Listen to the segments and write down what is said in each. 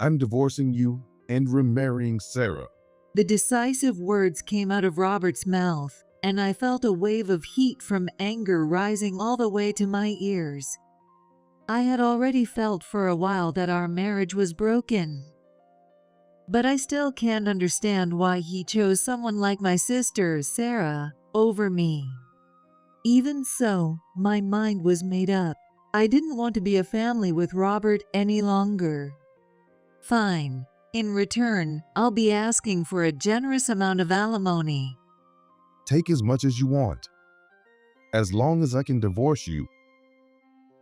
I'm divorcing you and remarrying Sarah. The decisive words came out of Robert's mouth, and I felt a wave of heat from anger rising all the way to my ears. I had already felt for a while that our marriage was broken. But I still can't understand why he chose someone like my sister, Sarah, over me. Even so, my mind was made up. I didn't want to be a family with Robert any longer. Fine. In return, I'll be asking for a generous amount of alimony. Take as much as you want. As long as I can divorce you.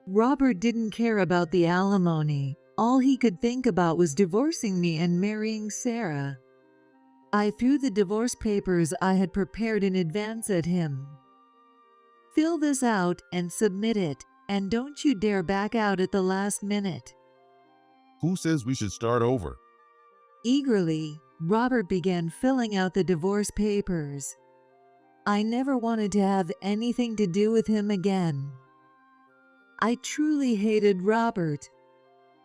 Robert didn't care about the alimony. All he could think about was divorcing me and marrying Sarah. I threw the divorce papers I had prepared in advance at him. Fill this out and submit it, and don't you dare back out at the last minute. Who says we should start over? Eagerly, Robert began filling out the divorce papers. I never wanted to have anything to do with him again. I truly hated Robert.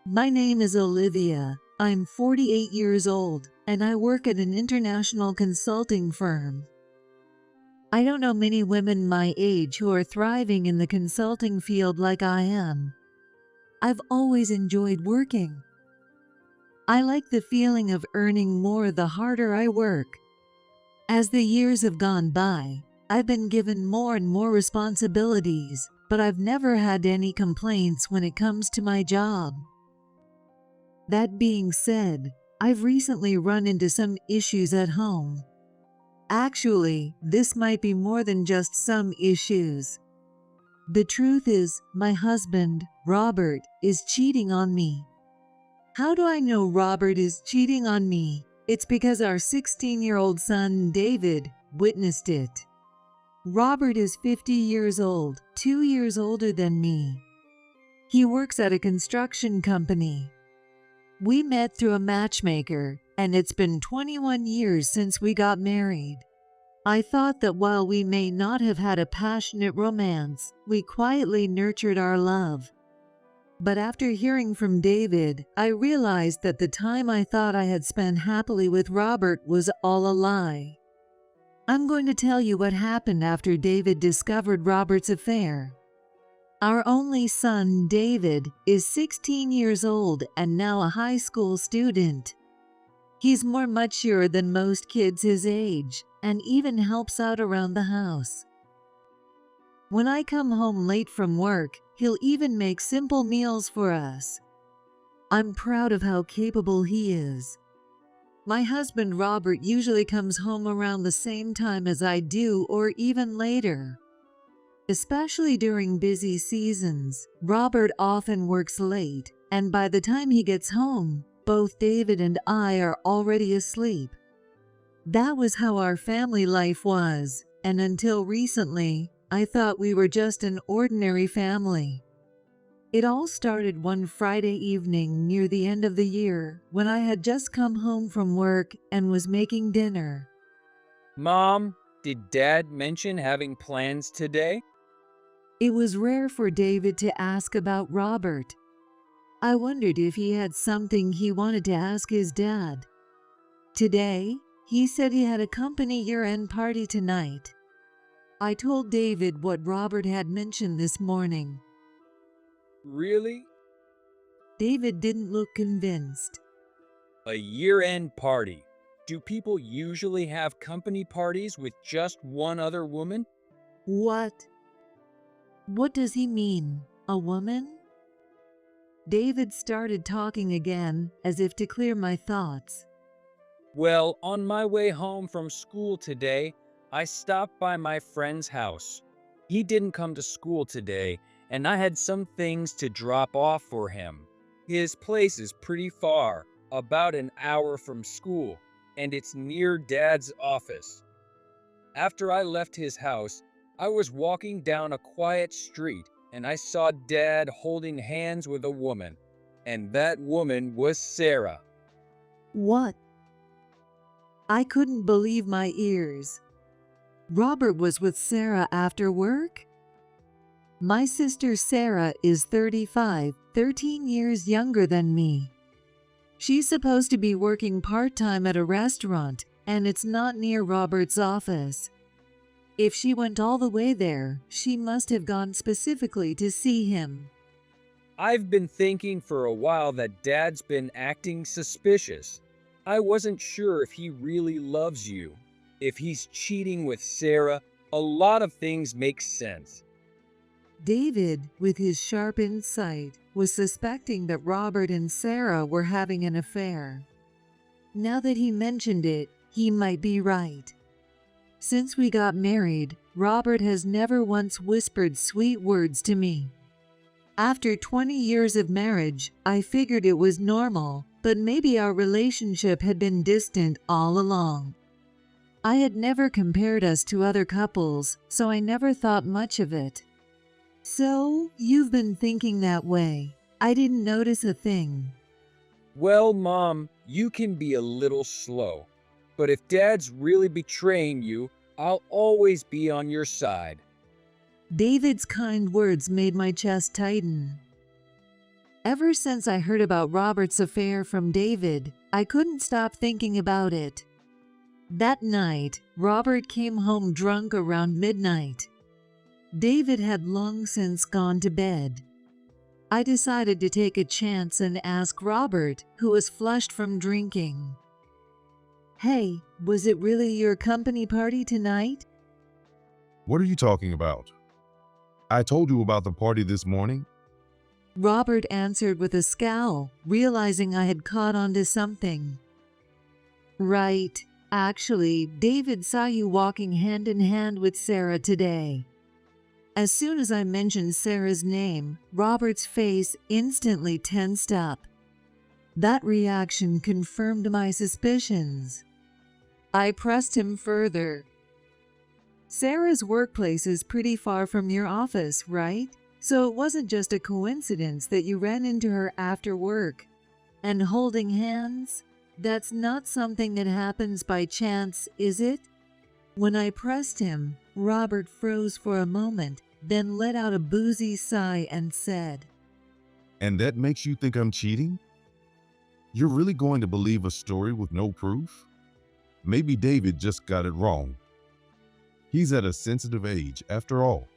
My name is Olivia. I'm 48 years old, and I work at an international consulting firm. I don't know many women my age who are thriving in the consulting field like I am. I've always enjoyed working. I like the feeling of earning more the harder I work. As the years have gone by, I've been given more and more responsibilities, but I've never had any complaints when it comes to my job. That being said, I've recently run into some issues at home. Actually, this might be more than just some issues. The truth is, my husband, Robert, is cheating on me. How do I know Robert is cheating on me? It's because our 16-year-old son, David, witnessed it. Robert is 50 years old, 2 years older than me. He works at a construction company. We met through a matchmaker, and it's been 21 years since we got married. I thought that while we may not have had a passionate romance, we quietly nurtured our love. But after hearing from David, I realized that the time I thought I had spent happily with Robert was all a lie. I'm going to tell you what happened after David discovered Robert's affair. Our only son, David, is 16 years old and now a high school student. He's more mature than most kids his age, and even helps out around the house. When I come home late from work, he'll even make simple meals for us. I'm proud of how capable he is. My husband Robert usually comes home around the same time as I do, or even later. Especially during busy seasons, Robert often works late, and by the time he gets home, both David and I are already asleep. That was how our family life was, and until recently, I thought we were just an ordinary family. It all started one Friday evening near the end of the year when I had just come home from work and was making dinner. Mom, did Dad mention having plans today? It was rare for David to ask about Robert. I wondered if he had something he wanted to ask his dad. Today, he said he had a company year-end party tonight. I told David what Robert had mentioned this morning. Really? David didn't look convinced. A year-end party. Do people usually have company parties with just one other woman? What? What does he mean? A woman? David started talking again, as if to clear my thoughts. Well, on my way home from school today, I stopped by my friend's house. He didn't come to school today, and I had some things to drop off for him. His place is pretty far, about an hour from school, and it's near Dad's office. After I left his house, I was walking down a quiet street, and I saw Dad holding hands with a woman, and that woman was Sarah. What? I couldn't believe my ears. Robert was with Sarah after work? My sister Sarah is 35, 13 years younger than me. She's supposed to be working part-time at a restaurant, and it's not near Robert's office. If she went all the way there, she must have gone specifically to see him. I've been thinking for a while that Dad's been acting suspicious. I wasn't sure if he really loves you. If he's cheating with Sarah, a lot of things make sense. David, with his sharp insight, was suspecting that Robert and Sarah were having an affair. Now that he mentioned it, he might be right. Since we got married, Robert has never once whispered sweet words to me. After 20 years of marriage, I figured it was normal, but maybe our relationship had been distant all along. I had never compared us to other couples, so I never thought much of it. So, you've been thinking that way. I didn't notice a thing. Well, Mom, you can be a little slow. But if Dad's really betraying you, I'll always be on your side. David's kind words made my chest tighten. Ever since I heard about Robert's affair from David, I couldn't stop thinking about it. That night, Robert came home drunk around midnight. David had long since gone to bed. I decided to take a chance and ask Robert, who was flushed from drinking. "Hey, was it really your company party tonight?" What are you talking about? I told you about the party this morning. Robert answered with a scowl, realizing I had caught on to something. "Right. Actually, David saw you walking hand in hand with Sarah today." As soon as I mentioned Sarah's name, Robert's face instantly tensed up. That reaction confirmed my suspicions. I pressed him further. "Sarah's workplace is pretty far from your office, right? So it wasn't just a coincidence that you ran into her after work. And holding hands? That's not something that happens by chance, is it?" When I pressed him, Robert froze for a moment, then let out a boozy sigh and said, And that makes you think I'm cheating? You're really going to believe a story with no proof? Maybe David just got it wrong. He's at a sensitive age, after all.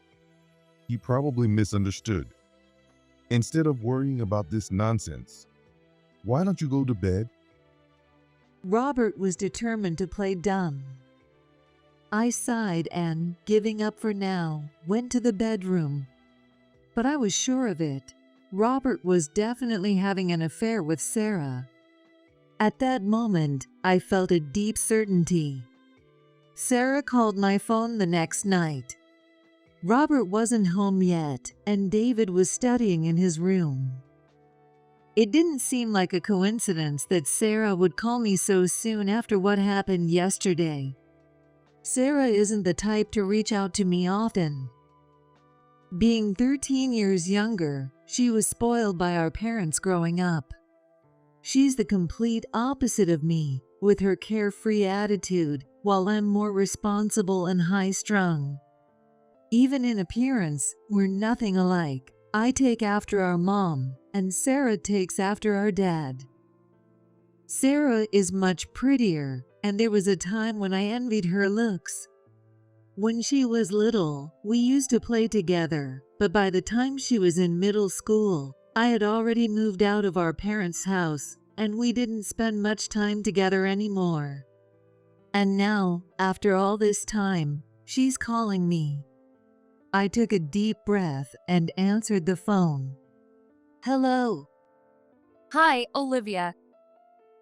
He probably misunderstood. Instead of worrying about this nonsense, why don't you go to bed? Robert was determined to play dumb. I sighed and, giving up for now, went to the bedroom. But I was sure of it. Robert was definitely having an affair with Sarah. At that moment, I felt a deep certainty. Sarah called my phone the next night. Robert wasn't home yet, and David was studying in his room. It didn't seem like a coincidence that Sarah would call me so soon after what happened yesterday. Sarah isn't the type to reach out to me often. Being 13 years younger, she was spoiled by our parents growing up. She's the complete opposite of me, with her carefree attitude, while I'm more responsible and high-strung. Even in appearance, we're nothing alike. I take after our mom, and Sarah takes after our dad. Sarah is much prettier, and there was a time when I envied her looks. When she was little, we used to play together, but by the time she was in middle school, I had already moved out of our parents' house, and we didn't spend much time together anymore. And now, after all this time, she's calling me. I took a deep breath and answered the phone. "Hello." Hi, Olivia.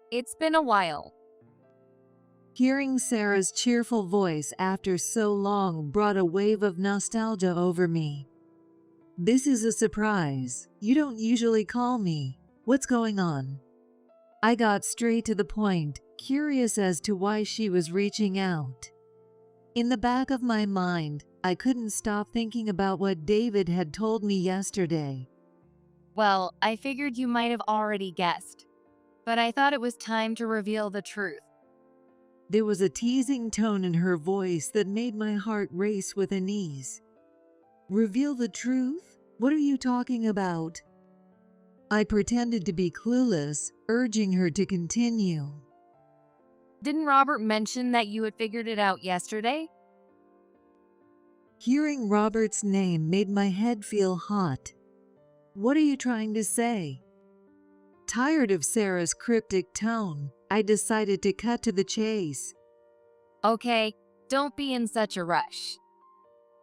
It's been a while. Hearing Sarah's cheerful voice after so long brought a wave of nostalgia over me. "This is a surprise. You don't usually call me. What's going on?" I got straight to the point, curious as to why she was reaching out. In the back of my mind, I couldn't stop thinking about what David had told me yesterday. Well, I figured you might have already guessed, but I thought it was time to reveal the truth. There was a teasing tone in her voice that made my heart race with unease. "Reveal the truth? What are you talking about?" I pretended to be clueless, urging her to continue. Didn't Robert mention that you had figured it out yesterday? Hearing Robert's name made my head feel hot. What are you trying to say? Tired of Sarah's cryptic tone, I decided to cut to the chase. Okay, don't be in such a rush.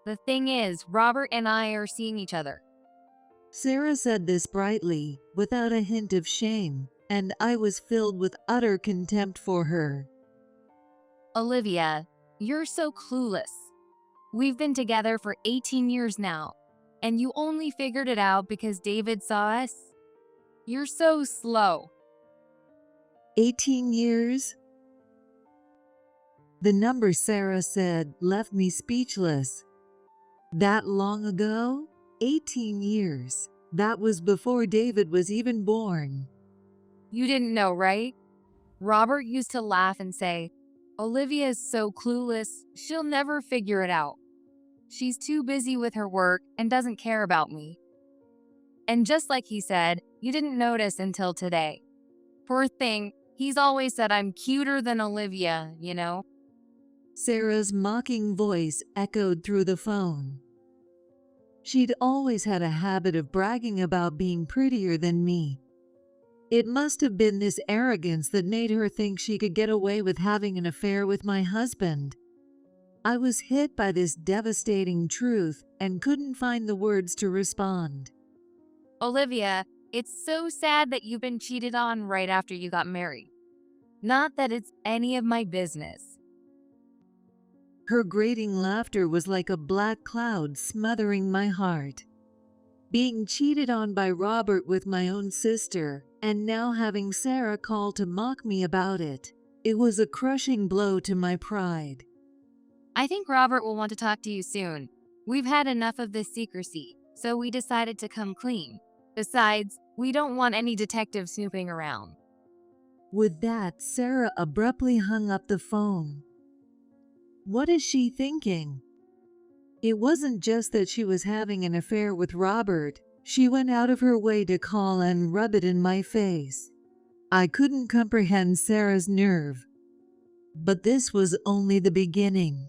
The thing is, Robert and I are seeing each other. Sarah said this brightly, without a hint of shame, and I was filled with utter contempt for her. Olivia, you're so clueless. We've been together for 18 years now, and you only figured it out because David saw us? You're so slow. 18 years? The number Sarah said left me speechless. That long ago? 18 years. That was before David was even born. You didn't know, right? Robert used to laugh and say, Olivia is so clueless, she'll never figure it out. She's too busy with her work and doesn't care about me. And just like he said, you didn't notice until today. Poor thing, he's always said I'm cuter than Olivia, you know? Sarah's mocking voice echoed through the phone. She'd always had a habit of bragging about being prettier than me. It must have been this arrogance that made her think she could get away with having an affair with my husband. I was hit by this devastating truth and couldn't find the words to respond. Olivia, it's so sad that you've been cheated on right after you got married. Not that it's any of my business. Her grating laughter was like a black cloud smothering my heart. Being cheated on by Robert with my own sister, and now having Sarah call to mock me about it. It was a crushing blow to my pride. I think Robert will want to talk to you soon. We've had enough of this secrecy, so we decided to come clean. Besides, we don't want any detectives snooping around. With that, Sarah abruptly hung up the phone. What is she thinking? It wasn't just that she was having an affair with Robert. She went out of her way to call and rub it in my face. I couldn't comprehend Sarah's nerve. But this was only the beginning.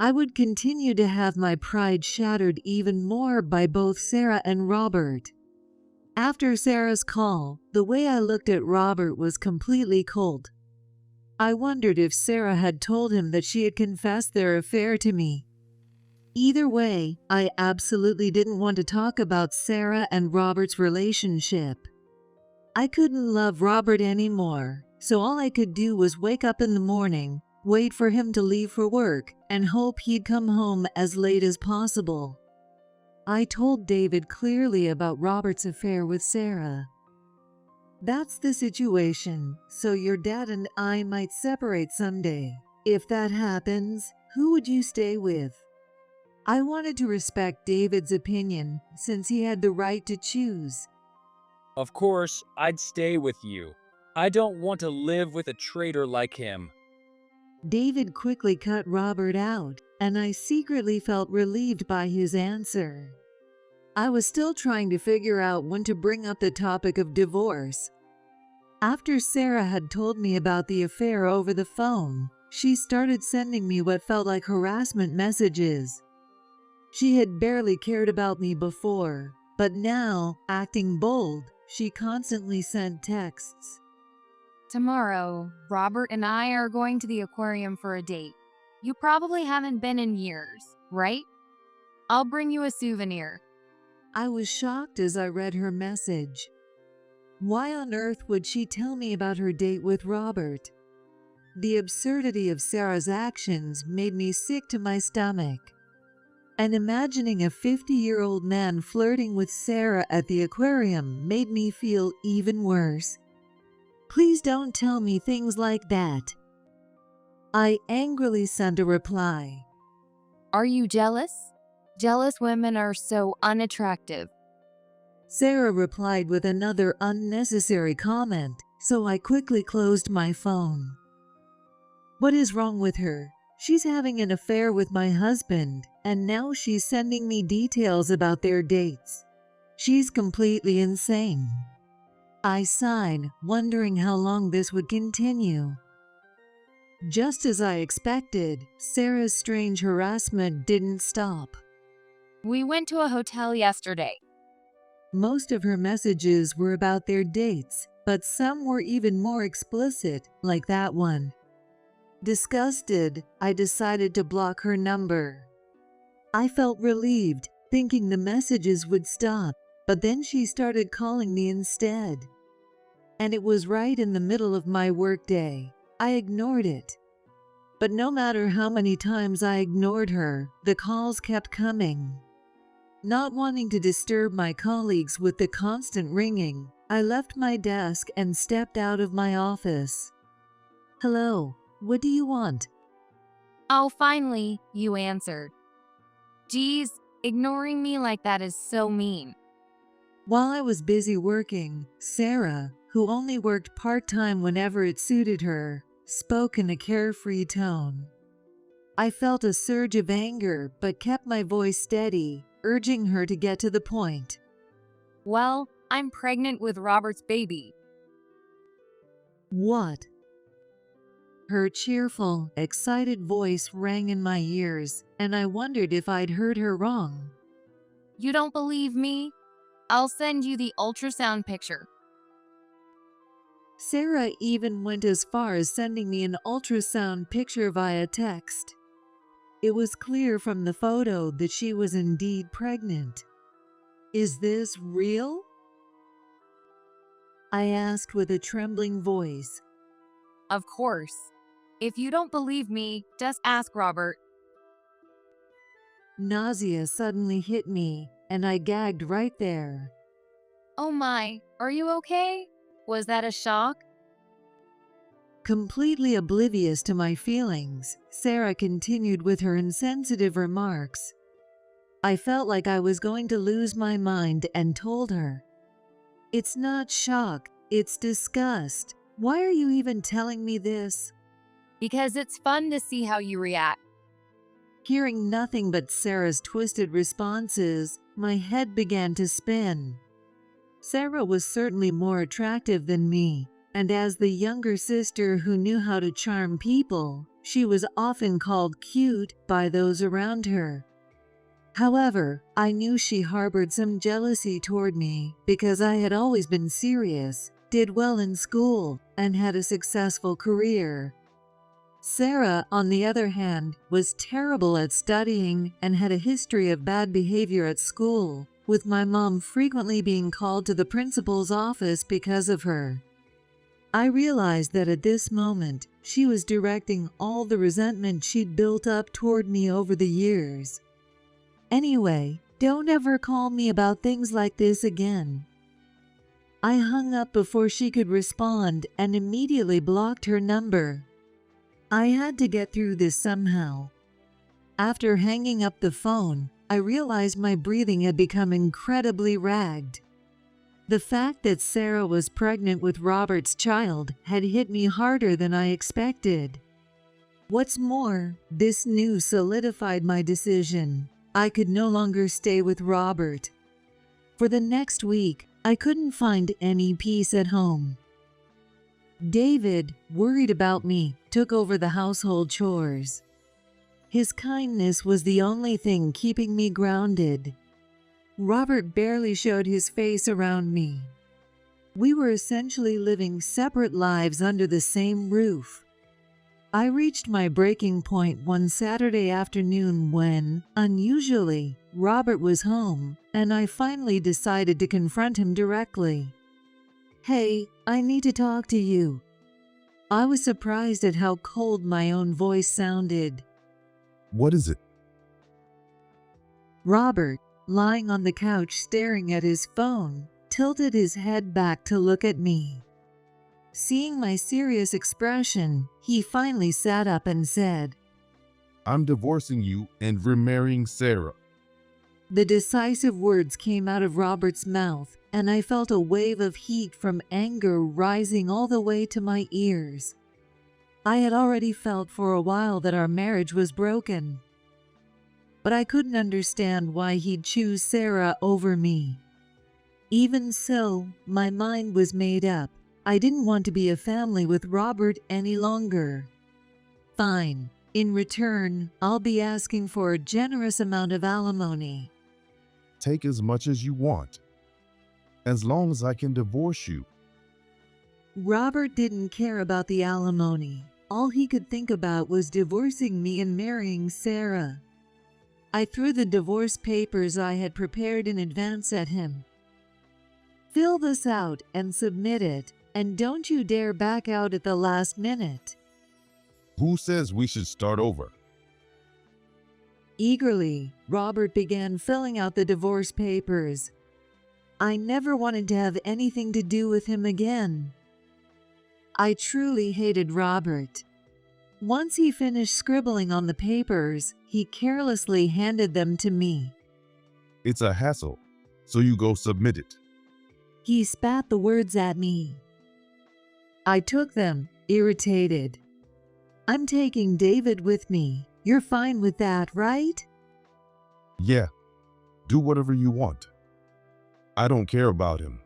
I would continue to have my pride shattered even more by both Sarah and Robert. After Sarah's call, the way I looked at Robert was completely cold. I wondered if Sarah had told him that she had confessed their affair to me. Either way, I absolutely didn't want to talk about Sarah and Robert's relationship. I couldn't love Robert anymore, so all I could do was wake up in the morning, wait for him to leave for work, and hope he'd come home as late as possible. I told David clearly about Robert's affair with Sarah. That's the situation, so your dad and I might separate someday. If that happens, who would you stay with? I wanted to respect David's opinion, since he had the right to choose. Of course, I'd stay with you. I don't want to live with a traitor like him. David quickly cut Robert out, and I secretly felt relieved by his answer. I was still trying to figure out when to bring up the topic of divorce. After Sarah had told me about the affair over the phone, she started sending me what felt like harassment messages. She had barely cared about me before, but now, acting bold, she constantly sent texts. Tomorrow, Robert and I are going to the aquarium for a date. You probably haven't been in years, right? I'll bring you a souvenir. I was shocked as I read her message. Why on earth would she tell me about her date with Robert? The absurdity of Sarah's actions made me sick to my stomach. And imagining a 50-year-old man flirting with Sarah at the aquarium made me feel even worse. Please don't tell me things like that. I angrily sent a reply. Are you jealous? Jealous women are so unattractive. Sarah replied with another unnecessary comment, so I quickly closed my phone. What is wrong with her? She's having an affair with my husband, and now she's sending me details about their dates. She's completely insane. I sighed, wondering how long this would continue. Just as I expected, Sarah's strange harassment didn't stop. We went to a hotel yesterday. Most of her messages were about their dates, but some were even more explicit, like that one. Disgusted, I decided to block her number. I felt relieved, thinking the messages would stop, but then she started calling me instead. And it was right in the middle of my workday. I ignored it. But no matter how many times I ignored her, the calls kept coming. Not wanting to disturb my colleagues with the constant ringing, I left my desk and stepped out of my office. "Hello, what do you want?" Oh, finally, you answered. Geez, ignoring me like that is so mean. While I was busy working, Sarah, who only worked part-time whenever it suited her, spoke in a carefree tone. I felt a surge of anger but kept my voice steady, urging her to get to the point. Well, I'm pregnant with Robert's baby. "What?" Her cheerful, excited voice rang in my ears, and I wondered if I'd heard her wrong. You don't believe me? I'll send you the ultrasound picture. Sarah even went as far as sending me an ultrasound picture via text. It was clear from the photo that she was indeed pregnant. "Is this real?" I asked with a trembling voice. Of course. If you don't believe me, just ask Robert. Nausea suddenly hit me, and I gagged right there. Oh my, are you okay? Was that a shock? Completely oblivious to my feelings, Sarah continued with her insensitive remarks. I felt like I was going to lose my mind and told her, "It's not shock, it's disgust. Why are you even telling me this?" Because it's fun to see how you react. Hearing nothing but Sarah's twisted responses, my head began to spin. Sarah was certainly more attractive than me, and as the younger sister who knew how to charm people, she was often called cute by those around her. However, I knew she harbored some jealousy toward me because I had always been serious, did well in school, and had a successful career. Sarah, on the other hand, was terrible at studying and had a history of bad behavior at school, with my mom frequently being called to the principal's office because of her. I realized that at this moment, she was directing all the resentment she'd built up toward me over the years. "Anyway, don't ever call me about things like this again." I hung up before she could respond and immediately blocked her number. I had to get through this somehow. After hanging up the phone, I realized my breathing had become incredibly ragged. The fact that Sarah was pregnant with Robert's child had hit me harder than I expected. What's more, this news solidified my decision. I could no longer stay with Robert. For the next week, I couldn't find any peace at home. David, worried about me, took over the household chores. His kindness was the only thing keeping me grounded. Robert barely showed his face around me. We were essentially living separate lives under the same roof. I reached my breaking point one Saturday afternoon when, unusually, Robert was home, and I finally decided to confront him directly. "Hey, I need to talk to you." I was surprised at how cold my own voice sounded. What is it? Robert, lying on the couch staring at his phone, tilted his head back to look at me. Seeing my serious expression, he finally sat up and said, "I'm divorcing you and remarrying Sarah." The decisive words came out of Robert's mouth, and I felt a wave of heat from anger rising all the way to my ears. I had already felt for a while that our marriage was broken, but I couldn't understand why he'd choose Sarah over me. Even so, my mind was made up. I didn't want to be a family with Robert any longer. Fine. In return, I'll be asking for a generous amount of alimony. Take as much as you want, as long as I can divorce you. Robert didn't care about the alimony. All he could think about was divorcing me and marrying Sarah. I threw the divorce papers I had prepared in advance at him. Fill this out and submit it, and don't you dare back out at the last minute. Who says we should start over? Eagerly, Robert began filling out the divorce papers. I never wanted to have anything to do with him again. I truly hated Robert. Once he finished scribbling on the papers, he carelessly handed them to me. It's a hassle, so you go submit it. He spat the words at me. I took them, irritated. I'm taking David with me. You're fine with that, right? Yeah, do whatever you want. I don't care about him.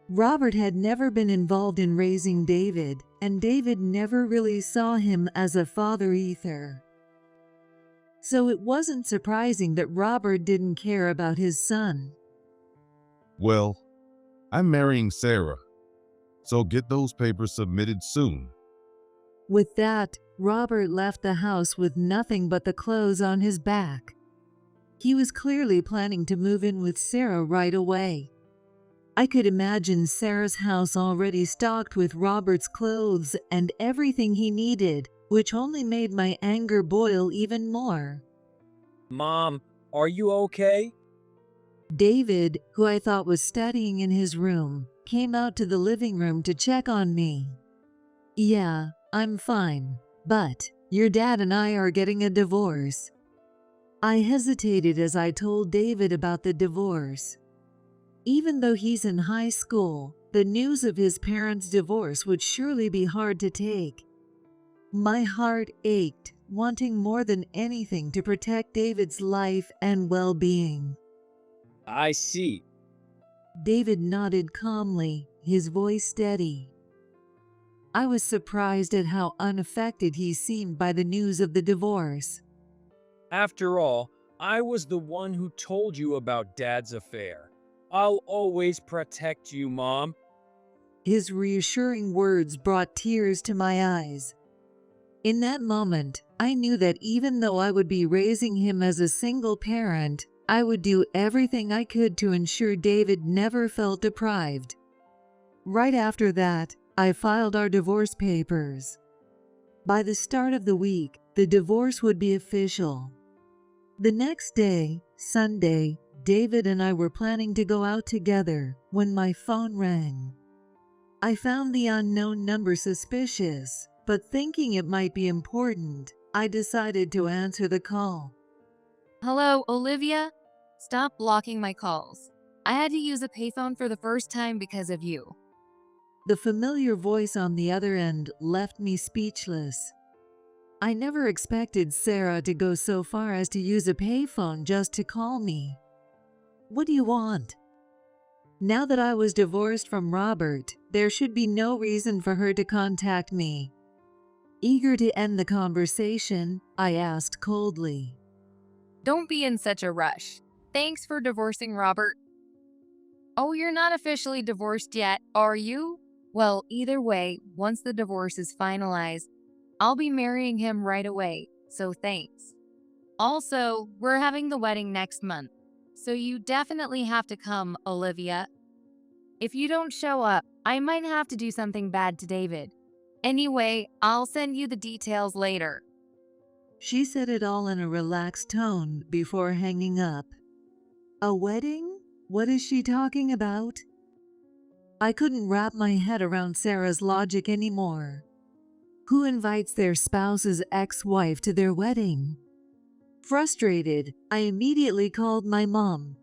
Robert had never been involved in raising David, and David never really saw him as a father either. So it wasn't surprising that Robert didn't care about his son. Well, I'm marrying Sarah, so get those papers submitted soon. With that, Robert left the house with nothing but the clothes on his back. He was clearly planning to move in with Sarah right away. I could imagine Sarah's house already stocked with Robert's clothes and everything he needed, which only made my anger boil even more. Mom, are you okay? David, who I thought was studying in his room, came out to the living room to check on me. Yeah, I'm fine, but your dad and I are getting a divorce. I hesitated as I told David about the divorce. Even though he's in high school, the news of his parents' divorce would surely be hard to take. My heart ached, wanting more than anything to protect David's life and well-being. I see. David nodded calmly, his voice steady. I was surprised at how unaffected he seemed by the news of the divorce. After all, I was the one who told you about Dad's affair. I'll always protect you, Mom. His reassuring words brought tears to my eyes. In that moment, I knew that even though I would be raising him as a single parent, I would do everything I could to ensure David never felt deprived. Right after that, I filed our divorce papers. By the start of the week, the divorce would be official. The next day, Sunday, David and I were planning to go out together when my phone rang. I found the unknown number suspicious, but thinking it might be important, I decided to answer the call. Hello, Olivia? Stop blocking my calls. I had to use a payphone for the first time because of you. The familiar voice on the other end left me speechless. I never expected Sarah to go so far as to use a payphone just to call me. What do you want? Now that I was divorced from Robert, there should be no reason for her to contact me. Eager to end the conversation, I asked coldly. Don't be in such a rush. Thanks for divorcing Robert. Oh, you're not officially divorced yet, are you? Well, either way, once the divorce is finalized, I'll be marrying him right away, so thanks. Also, we're having the wedding next month, so you definitely have to come, Olivia. If you don't show up, I might have to do something bad to David. Anyway, I'll send you the details later. She said it all in a relaxed tone before hanging up. A wedding? What is she talking about? I couldn't wrap my head around Sarah's logic anymore. Who invites their spouse's ex-wife to their wedding? Frustrated, I immediately called my mom.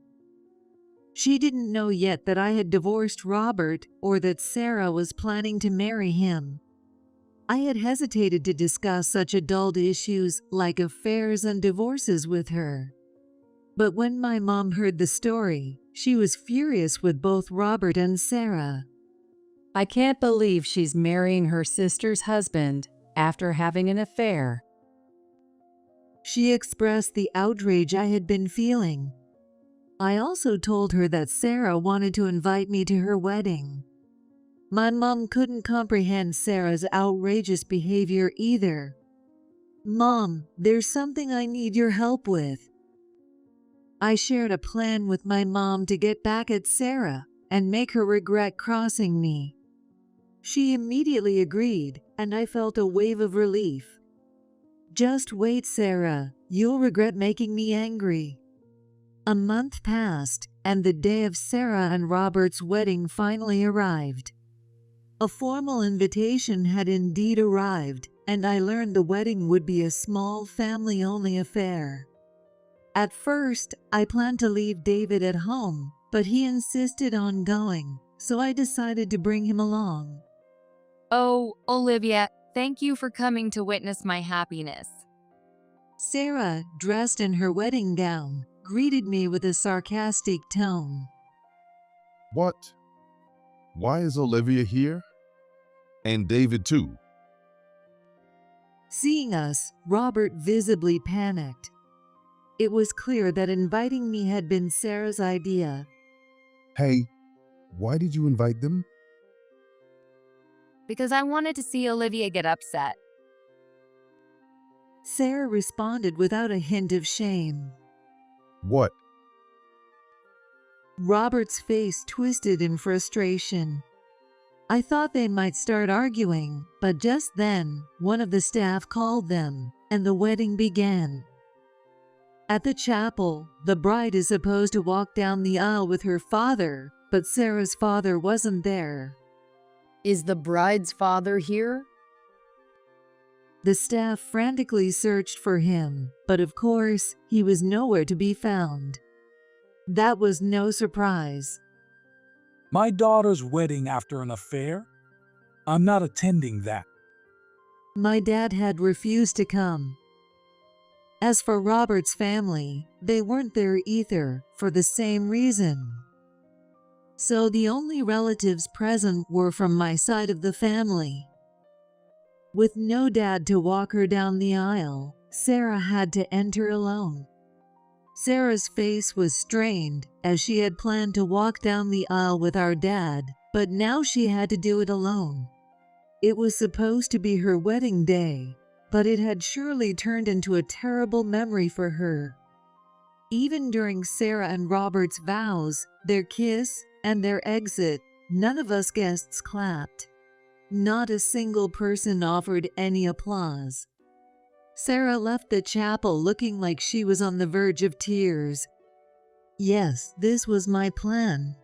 She didn't know yet that I had divorced Robert or that Sarah was planning to marry him. I had hesitated to discuss such adult issues like affairs and divorces with her. But when my mom heard the story, she was furious with both Robert and Sarah. I can't believe she's marrying her sister's husband after having an affair. She expressed the outrage I had been feeling. I also told her that Sarah wanted to invite me to her wedding. My mom couldn't comprehend Sarah's outrageous behavior either. "Mom, there's something I need your help with." I shared a plan with my mom to get back at Sarah and make her regret crossing me. She immediately agreed, and I felt a wave of relief. "Just wait, Sarah. You'll regret making me angry." A month passed, and the day of Sarah and Robert's wedding finally arrived. A formal invitation had indeed arrived, and I learned the wedding would be a small family-only affair. At first, I planned to leave David at home, but he insisted on going, so I decided to bring him along. Oh, Olivia, thank you for coming to witness my happiness. Sarah, dressed in her wedding gown, greeted me with a sarcastic tone. What? Why is Olivia here? And David too. Seeing us, Robert visibly panicked. It was clear that inviting me had been Sarah's idea. Hey, why did you invite them? Because I wanted to see Olivia get upset. Sarah responded without a hint of shame. What? Robert's face twisted in frustration. I thought they might start arguing, but just then, one of the staff called them, and the wedding began. At the chapel, the bride is supposed to walk down the aisle with her father, but Sarah's father wasn't there. Is the bride's father here? The staff frantically searched for him, but of course, he was nowhere to be found. That was no surprise. My daughter's wedding after an affair? I'm not attending that. My dad had refused to come. As for Robert's family, they weren't there either, for the same reason. So the only relatives present were from my side of the family. With no dad to walk her down the aisle, Sarah had to enter alone. Sarah's face was strained, as she had planned to walk down the aisle with our dad, but now she had to do it alone. It was supposed to be her wedding day, but it had surely turned into a terrible memory for her. Even during Sarah and Robert's vows, their kiss, and their exit, none of us guests clapped. Not a single person offered any applause. Sarah left the chapel looking like she was on the verge of tears. Yes, this was my plan.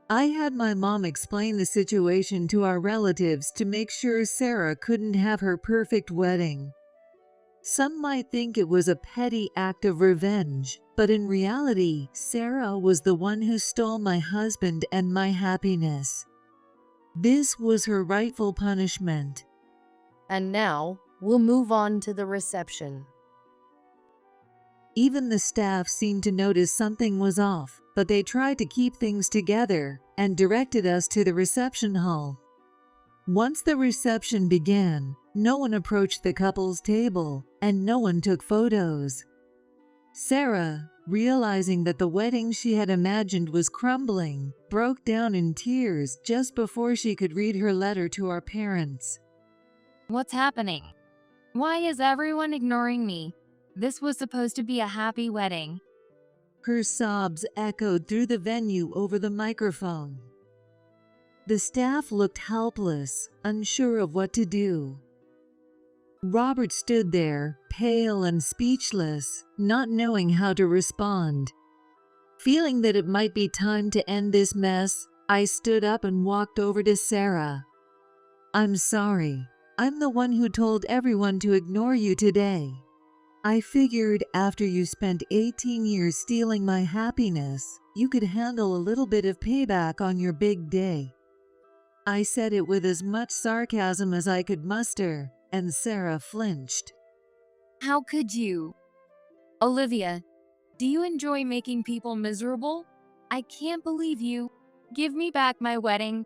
I had my mom explain the situation to our relatives to make sure Sarah couldn't have her perfect wedding. Some might think it was a petty act of revenge, but in reality, Sarah was the one who stole my husband and my happiness. This was her rightful punishment. And now, we'll move on to the reception. Even the staff seemed to notice something was off, but they tried to keep things together and directed us to the reception hall. Once the reception began, no one approached the couple's table and no one took photos. Sarah, realizing that the wedding she had imagined was crumbling, broke down in tears just before she could read her letter to our parents. What's happening? Why is everyone ignoring me? This was supposed to be a happy wedding. Her sobs echoed through the venue over the microphone. The staff looked helpless, unsure of what to do. Robert stood there, pale and speechless, not knowing how to respond. Feeling that it might be time to end this mess, I stood up and walked over to Sarah. "I'm sorry. I'm the one who told everyone to ignore you today. I figured after you spent 18 years stealing my happiness, you could handle a little bit of payback on your big day." I said it with as much sarcasm as I could muster, and Sarah flinched. How could you? Olivia, Do you enjoy making people miserable? I can't believe you. Give me back my wedding.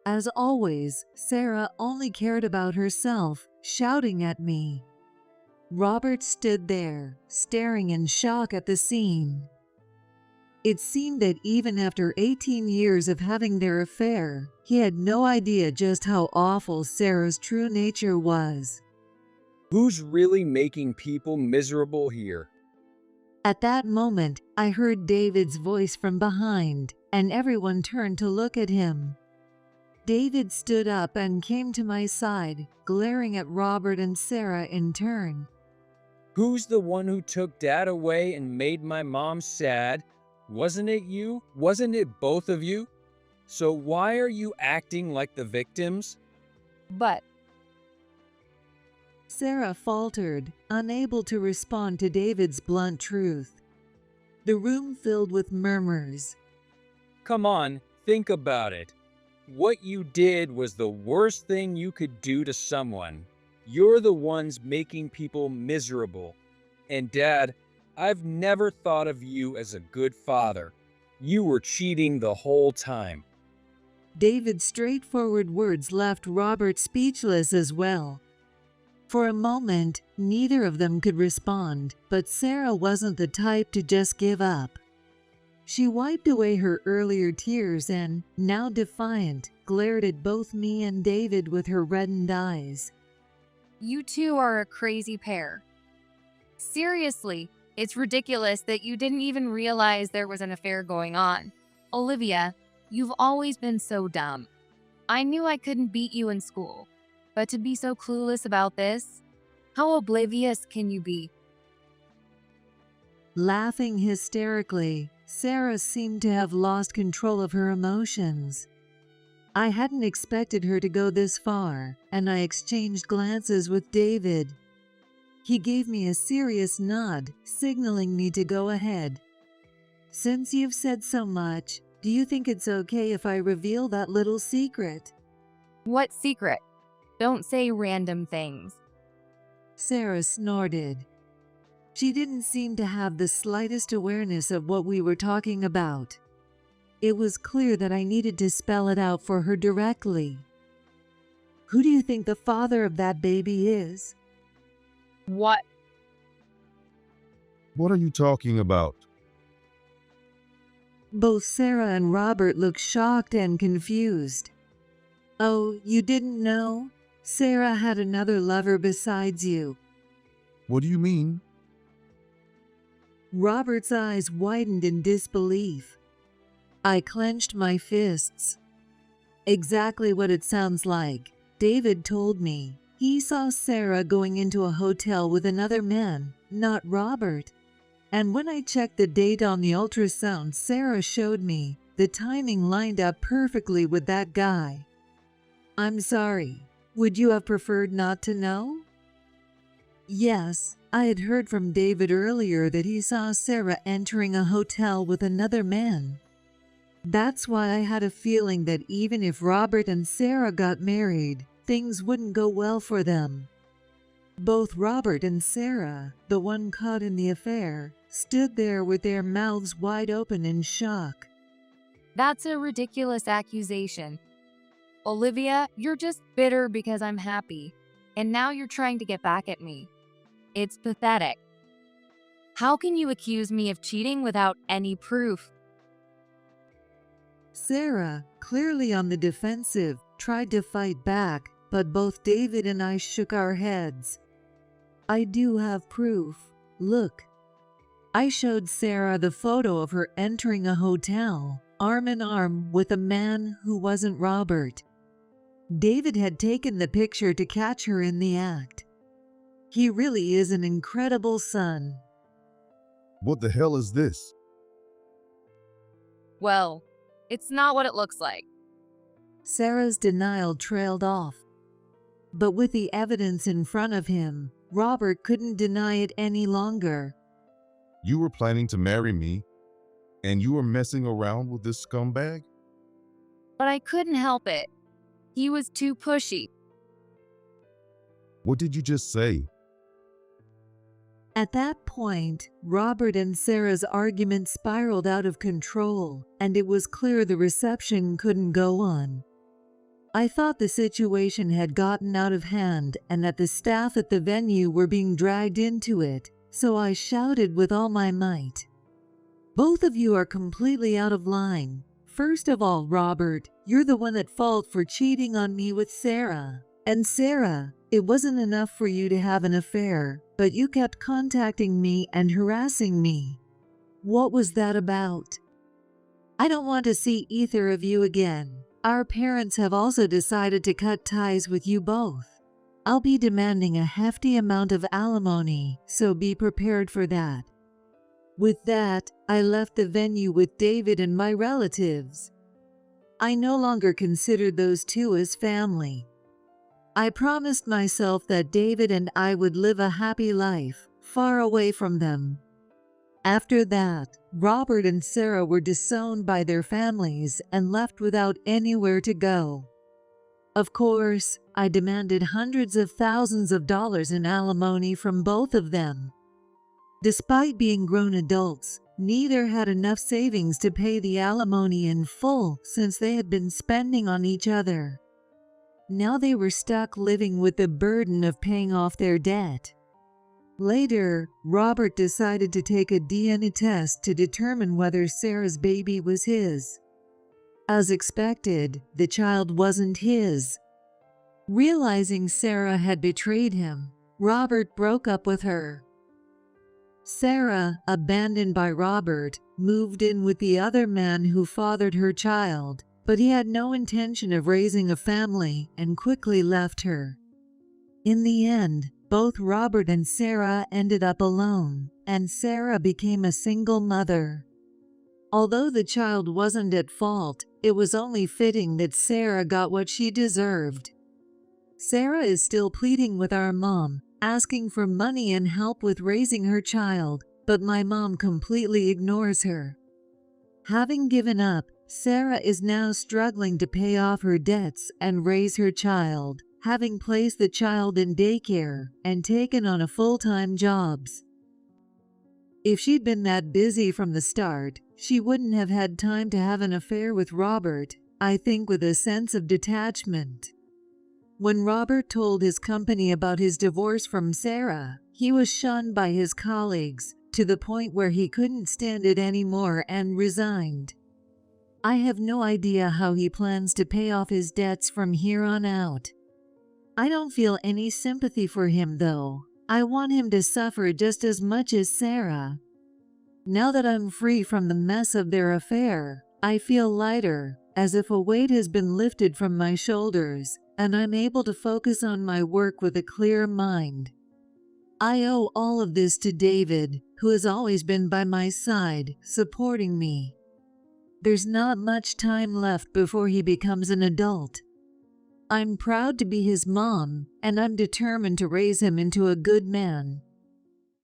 As always, Sarah only cared about herself, shouting at me. Robert stood there, staring in shock at the scene. It seemed that even after 18 years of having their affair, he had no idea just how awful Sarah's true nature was. Who's really making people miserable here? At that moment, I heard David's voice from behind, and everyone turned to look at him. David stood up and came to my side, glaring at Robert and Sarah in turn. Who's the one who took Dad away and made my mom sad? Wasn't it you? Wasn't it both of you? So why are you acting like the victims? But Sarah faltered, unable to respond to David's blunt truth. The room filled with murmurs. Come on, think about it. What you did was the worst thing you could do to someone. You're the ones making people miserable. And Dad, I've never thought of you as a good father. You were cheating the whole time. David's straightforward words left Robert speechless as well. For a moment, neither of them could respond, but Sarah wasn't the type to just give up. She wiped away her earlier tears and, now defiant, glared at both me and David with her reddened eyes. you two are a crazy pair. Seriously, it's ridiculous that you didn't even realize there was an affair going on. Olivia, you've always been so dumb. I knew I couldn't beat you in school, but to be so clueless about this, how oblivious can you be? Laughing hysterically, Sarah seemed to have lost control of her emotions. I hadn't expected her to go this far, and I exchanged glances with David. He gave me a serious nod, signaling me to go ahead. Since you've said so much, do you think it's okay if I reveal that little secret? What secret? Don't say random things. Sarah snorted. She didn't seem to have the slightest awareness of what we were talking about. It was clear that I needed to spell it out for her directly. Who do you think the father of that baby is? What? What are you talking about? Both Sarah and Robert looked shocked and confused. Oh, you didn't know? Sarah had another lover besides you. What do you mean? Robert's eyes widened in disbelief. I clenched my fists. Exactly what it sounds like. David told me. He saw Sarah going into a hotel with another man, not Robert. And when I checked the date on the ultrasound Sarah showed me, the timing lined up perfectly with that guy. I'm sorry. Would you have preferred not to know? Yes, I had heard from David earlier that he saw Sarah entering a hotel with another man. That's why I had a feeling that even if Robert and Sarah got married, things wouldn't go well for them. Both Robert and Sarah, the one caught in the affair, stood there with their mouths wide open in shock. That's a ridiculous accusation. Olivia, you're just bitter because I'm happy, and now you're trying to get back at me. It's pathetic. How can you accuse me of cheating without any proof? Sarah, clearly on the defensive, tried to fight back, but both David and I shook our heads. I do have proof. Look. I showed Sarah the photo of her entering a hotel, arm in arm with a man who wasn't Robert. David had taken the picture to catch her in the act. He really is an incredible son. What the hell is this? Well, it's not what it looks like. Sarah's denial trailed off. But with the evidence in front of him, Robert couldn't deny it any longer. You were planning to marry me, and you were messing around with this scumbag? But I couldn't help it. He was too pushy. What did you just say? At that point, Robert and Sarah's argument spiraled out of control, and it was clear the reception couldn't go on. I thought the situation had gotten out of hand and that the staff at the venue were being dragged into it, so I shouted with all my might. "Both of you are completely out of line. First of all, Robert, you're the one at fault for cheating on me with Sarah. And Sarah, it wasn't enough for you to have an affair, but you kept contacting me and harassing me. What was that about? I don't want to see either of you again. Our parents have also decided to cut ties with you both. I'll be demanding a hefty amount of alimony, so be prepared for that." With that, I left the venue with David and my relatives. I no longer considered those two as family. I promised myself that David and I would live a happy life, far away from them. After that, Robert and Sarah were disowned by their families and left without anywhere to go. Of course, I demanded hundreds of thousands of dollars in alimony from both of them. Despite being grown adults, neither had enough savings to pay the alimony in full since they had been spending on each other. Now they were stuck living with the burden of paying off their debt. Later, Robert decided to take a DNA test to determine whether Sarah's baby was his. As expected, the child wasn't his. Realizing Sarah had betrayed him, Robert broke up with her. Sarah, abandoned by Robert, moved in with the other man who fathered her child, but he had no intention of raising a family and quickly left her. In the end, both Robert and Sarah ended up alone, and Sarah became a single mother. Although the child wasn't at fault, it was only fitting that Sarah got what she deserved. Sarah is still pleading with our mom, asking for money and help with raising her child, but my mom completely ignores her. Having given up, Sarah is now struggling to pay off her debts and raise her child, having placed the child in daycare and taken on a full-time jobs. If she'd been that busy from the start, she wouldn't have had time to have an affair with Robert, I think with a sense of detachment. When Robert told his company about his divorce from Sarah, he was shunned by his colleagues to the point where he couldn't stand it anymore and resigned. I have no idea how he plans to pay off his debts from here on out. I don't feel any sympathy for him though. I want him to suffer just as much as Sarah. Now that I'm free from the mess of their affair, I feel lighter, as if a weight has been lifted from my shoulders, and I'm able to focus on my work with a clear mind. I owe all of this to David, who has always been by my side, supporting me. There's not much time left before he becomes an adult. I'm proud to be his mom, and I'm determined to raise him into a good man.